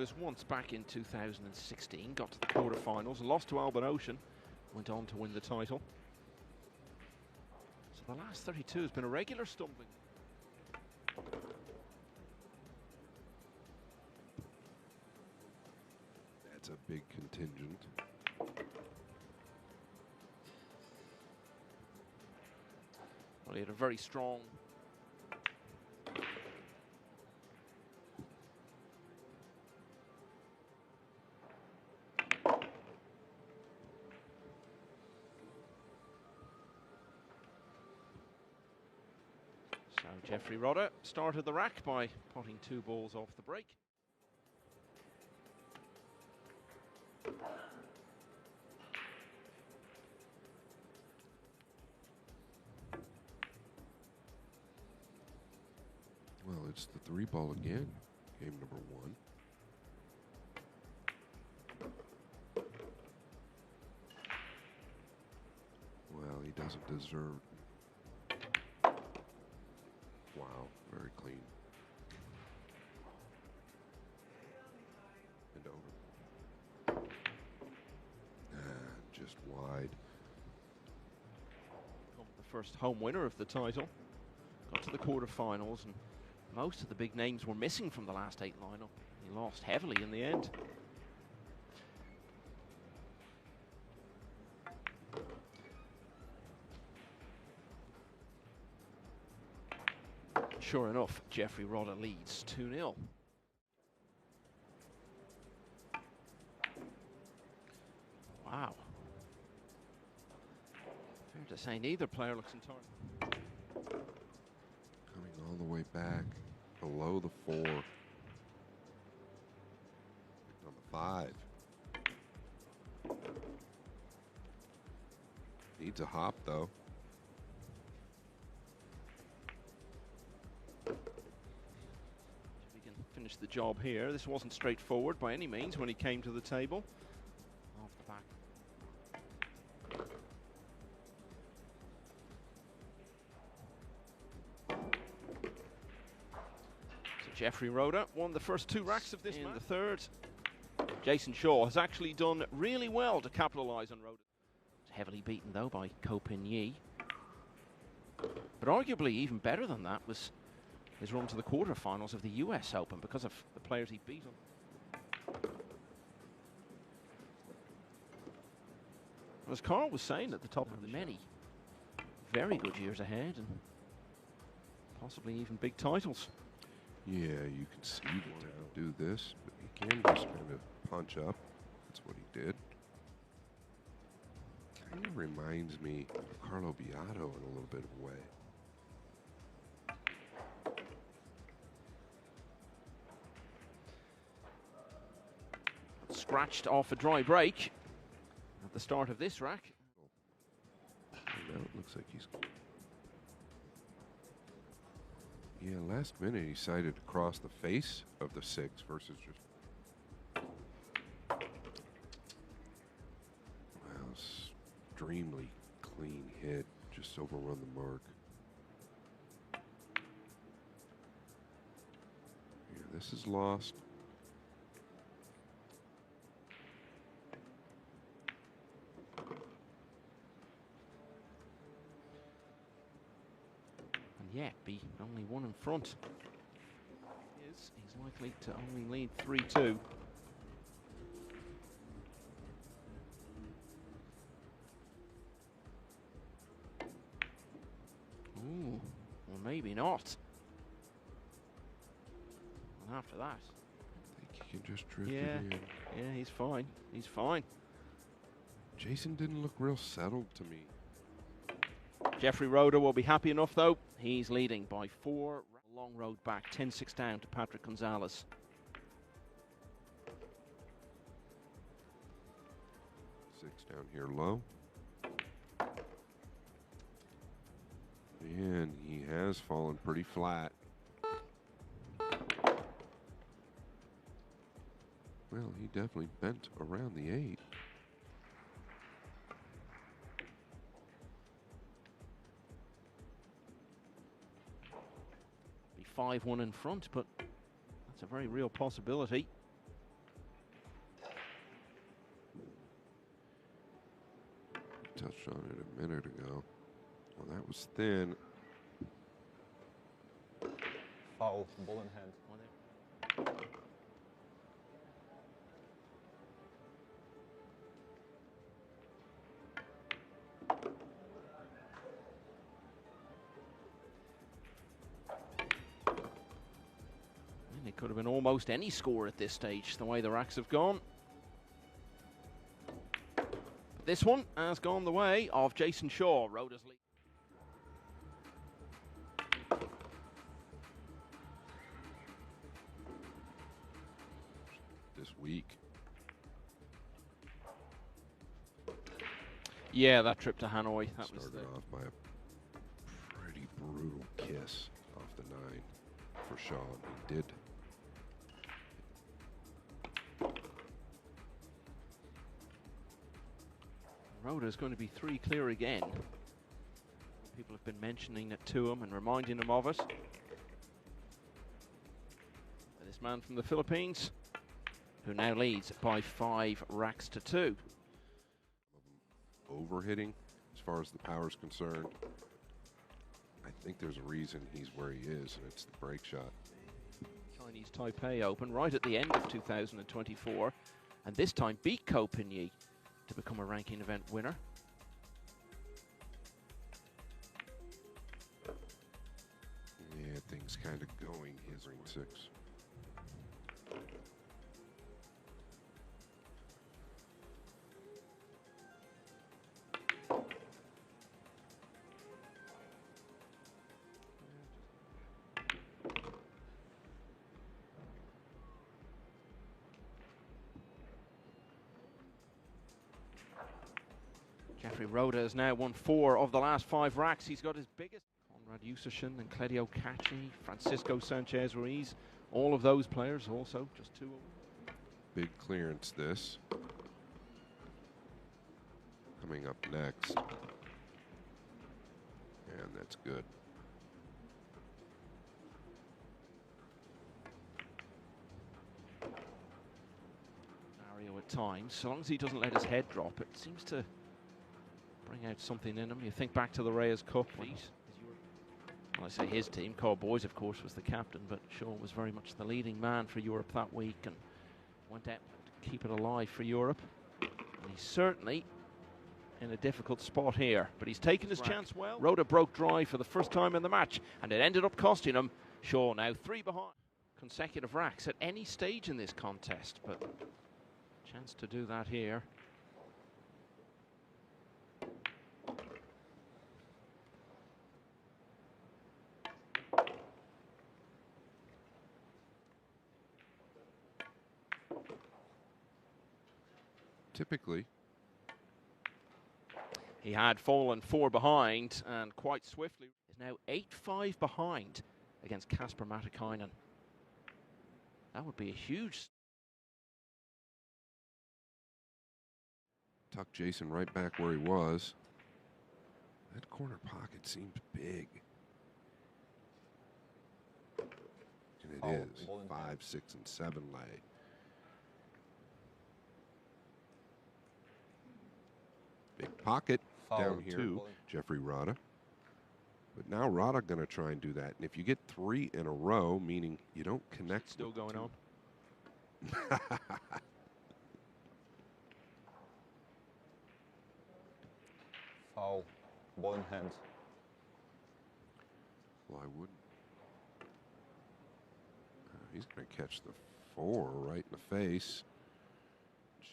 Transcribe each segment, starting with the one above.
service once back in 2016, got to the quarterfinals and lost to Albin Ocean, went on to win the title. So the last 32 has been a regular stumbling. That's a big contingent. Well, he had a very strong So Jefrey Roda started the rack by potting 2 balls off the break. Well, it's the 3-ball again, game number 1. Well, he doesn't deserve. Wow, very clean. And over. Just wide. The first home winner of the title. Got to the quarterfinals, and most of the big names were missing from the last 8 lineup. He lost heavily in the end. Sure enough, Jefrey Roda leads 2-0. Wow. Fair to say neither player looks entirely. Coming all the way back below the 4. On the 5. Needs a hop though. We can finish the job here. This wasn't straightforward by any means when he came to the table. Off the back. Jefrey Roda won the first 2 racks of this match. In the third, Jason Shaw has actually done really well to capitalise on Roda. Heavily beaten though by Ko Pin Yi. But arguably even better than that was his run to the quarterfinals of the US Open because of the players he beat him. As Carl was saying at the top of the many very good years ahead and possibly even big titles. Yeah, you can see that to do this, but he can just kind of punch up. That's what he did. Kind of reminds me of Carlo Beato in a little bit of a way. Scratched off a dry break at the start of this rack. Now it looks like he's... Yeah, last minute he decided to cross the face of the 6 versus just... Well, extremely clean hit, just overrun the mark. Yeah, this is lost. Yet be only 1 in front. He's likely to only lead 3-2. Ooh, well maybe not. And after that, I think he can just drift it in. Yeah, he's fine. He's fine. Jason didn't look real settled to me. Jefrey Roda will be happy enough though. He's leading by 4. Long road back, 10-6 down to Patrick Gonzalez. Six down here low. And he has fallen pretty flat. Well, he definitely bent around the 8. 5-1 in front, but that's a very real possibility. touched on it a minute ago. Well, that was thin. Foul, ball in hand. And it could have been almost any score at this stage, the way the racks have gone. But this one has gone the way of Jayson Shaw, Roda's lead. This week. Yeah, that trip to Hanoi. That Started was off by a pretty brutal kiss off the 9 for Shaw. He did. Roda's going to be 3 clear again. People have been mentioning it to him and reminding him of it. And this man from the Philippines, who now leads by 5 racks to 2. Overhitting as far as the power is concerned. I think there's a reason he's where he is, and it's the break shot. Chinese Taipei Open right at the end of 2024, and this time beat Ko Pin-Yi to become a ranking event winner. Yeah, things kind of going his ring 6. Jefrey Roda has now won 4 of the last 5 racks. He's got his biggest. Conrad Yusashin and Cledio Cachi, Francisco Sanchez Ruiz, all of those players also, just 2 of them. Big clearance this. Coming up next. And that's good. Mario at times, so long as he doesn't let his head drop, it seems to bring out something in him. You think back to the Reyes Cup. Well, I say his team, Carl Boys, of course, was the captain, but Shaw was very much the leading man for Europe that week and went out to keep it alive for Europe. And he's certainly in a difficult spot here, but he's taken his chance well. Roda broke dry for the first time in the match, and it ended up costing him. Shaw now 3 behind. Consecutive racks at any stage in this contest, but chance to do that here. Typically, he had fallen 4 behind and quite swiftly is now 8-5 behind against Kasper Matikainen. That would be a huge. tuck Jayson right back where he was. That corner pocket seems big. And it is. 5, 6, and 7 lay. Big pocket down here to Jefrey Roda. But now Roda going to try and do that. And if you get 3 in a row, meaning you don't connect. Still going on. Foul, ball in hand. Well, I wouldn't. He's going to catch the 4 right in the face. He's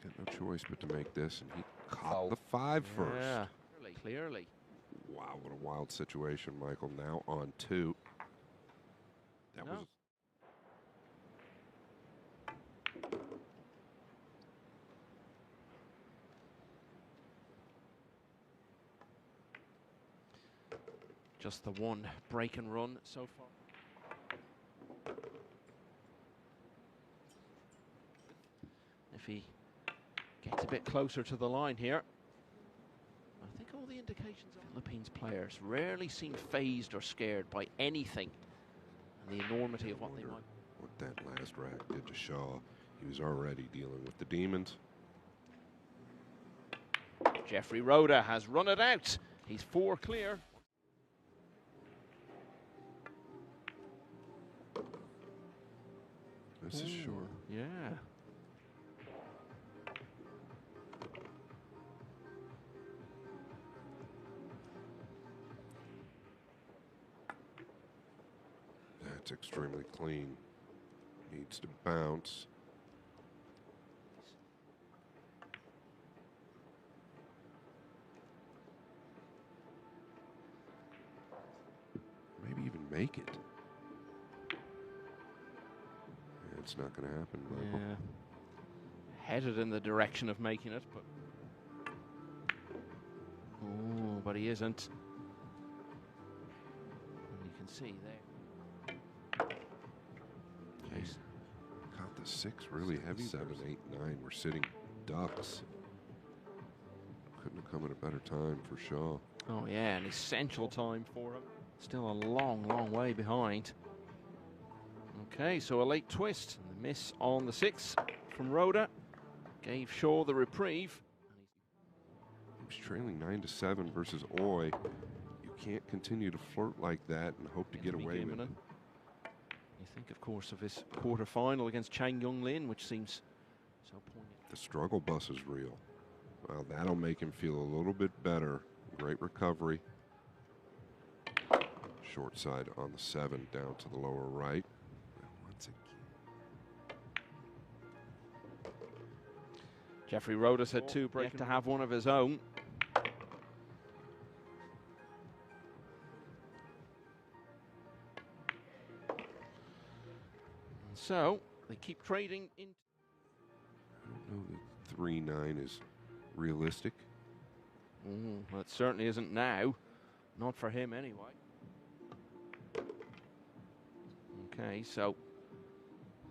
got no choice but to make this, and he caught the 5 first. Yeah, clearly. Wow, what a wild situation, Michael. Now on 2. That was. Just the 1 break and run so far. If he gets a bit closer to the line here, I think all the indications of Philippines players rarely seem phased or scared by anything and the enormity of what they might. What that last rack did to Shaw, he was already dealing with the demons. Jefrey Roda has run it out. He's 4 clear. This is short. Yeah. That's extremely clean. Needs to bounce. Maybe even make it. It's not going to happen, Michael. Yeah. Headed in the direction of making it, but but he isn't. And you can see there. Jayson caught the 6 really heavy. 7, 8, 9. We're sitting ducks. Couldn't have come at a better time for Shaw. Oh yeah, an essential time for him. Still a long, long way behind. Okay, so a late twist. And the miss on the 6 from Roda gave Shaw the reprieve. He was trailing 9-7 versus Oy. You can't continue to flirt like that and hope to get away with it. You think, of course, of his quarterfinal against Chang Young Lin, which seems so poignant. The struggle bus is real. Well, that'll make him feel a little bit better. Great recovery. Short side on the 7, down to the lower right. Once again. Jefrey Roda said 2 break to have one of his own. So they keep trading in. I don't know that 3-9 is realistic. That certainly isn't now. Not for him anyway. Okay, so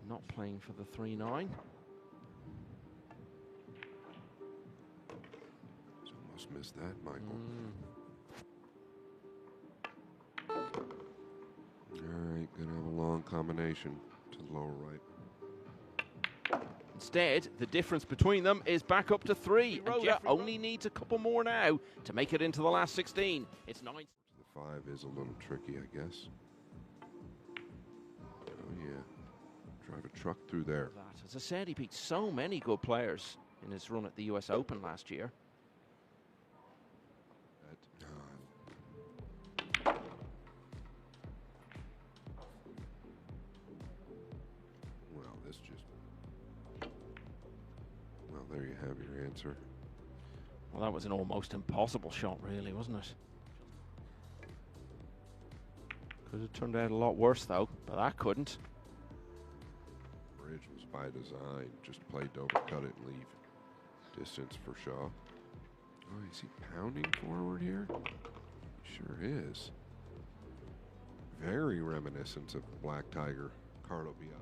not playing for the 3-9. Almost missed that, Michael. All right, gonna have a long combination to the lower right. Instead, the difference between them is back up to 3. And Jeff only needs a couple more now to make it into the last 16. It's 9. The 5 is a little tricky, I guess. Oh, yeah. Drive a truck through there. As I said, he beat so many good players in his run at the US Open last year. Well, this just... Well, there you have your answer. Well, that was an almost impossible shot, really, wasn't it? Could have turned out a lot worse, though, but that couldn't. Bridge was by design. Just play double, cut it, and leave. Distance for Shaw. Oh, is he pounding forward here? He sure is. Very reminiscent of Black Tiger, Carlo Bianchi.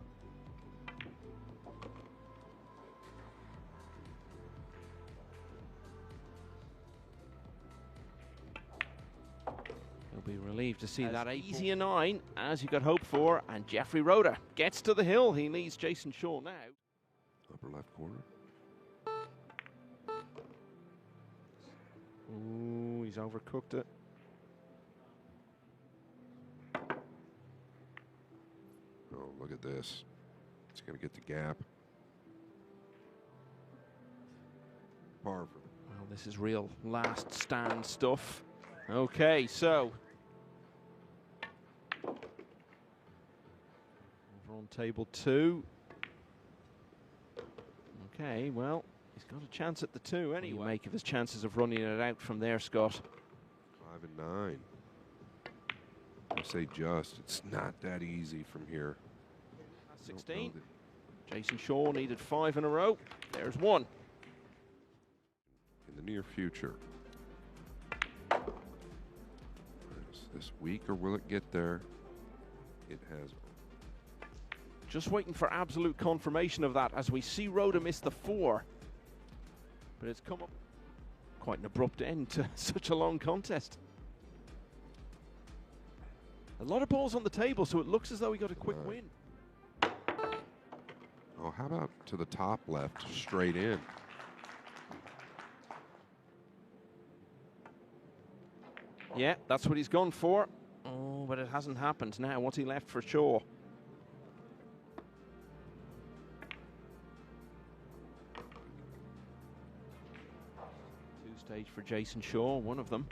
Be relieved to see that easy a 9 as you could hope for, and Jefrey Roda gets to the hill. He leads Jayson Shaw now. Upper left corner. Ooh, he's overcooked it. Oh, look at this. It's going to get the gap. Par for. Well, this is real last stand stuff. Okay, so over on table 2. Okay, well, he's got a chance at the 2 anyway. What do you make of his chances of running it out from there, Scott? 5 and 9. I say just. It's not that easy from here. 16. Jayson Shaw needed 5 in a row. There's 1. In the near future. This week, or will it get there? It has. Just waiting for absolute confirmation of that as we see Roda miss the 4. But it's come up quite an abrupt end to such a long contest. A lot of balls on the table, so it looks as though he got a quick win. Oh, how about to the top left, straight in? Yeah, that's what he's gone for. Oh, but it hasn't happened now. What's he left for Shaw? Two-stage for Jason Shaw, one of them.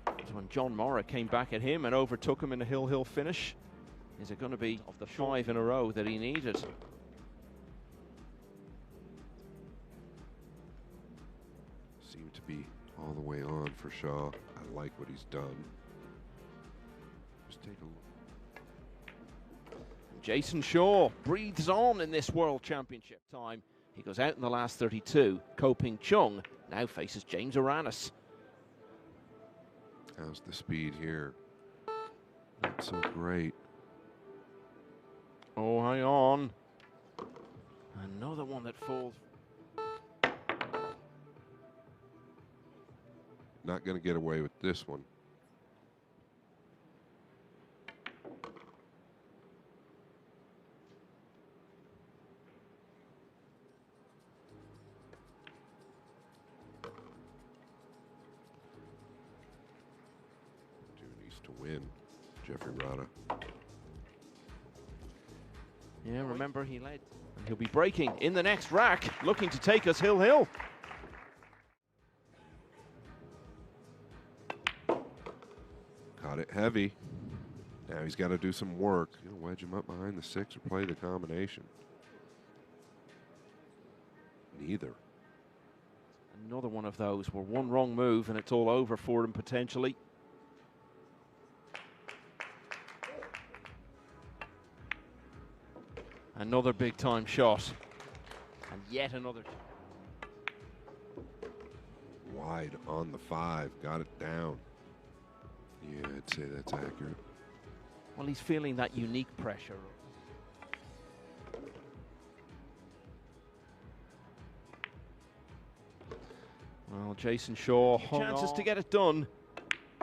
Was when John Morra came back at him and overtook him in a hill-hill finish. Is it going to be of the 5 in a row that he needed? Seemed to be all the way on for Shaw. I like what he's done. Just take a look. Jason Shaw breathes on in this World Championship time. He goes out in the last 32. Ko Ping Chung now faces James Aranis. How's the speed here? Not so great. Oh, hang on. Another one that falls. Not going to get away with this one. Needs to win, Jefrey Roda. Yeah, remember he led. And he'll be breaking in the next rack, looking to take us hill-hill. Caught it heavy. Now he's got to do some work. You know, wedge him up behind the 6 or play the combination. Neither. Another one of those where one wrong move and it's all over for him potentially. Another big time shot. And yet another. Wide on the 5. Got it down. Yeah, I'd say that's accurate. Well, he's feeling that unique pressure. Well, Jason Shaw chances to get it done.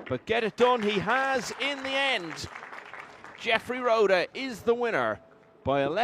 But get it done he has in the end. Jefrey Roda is the winner by 11.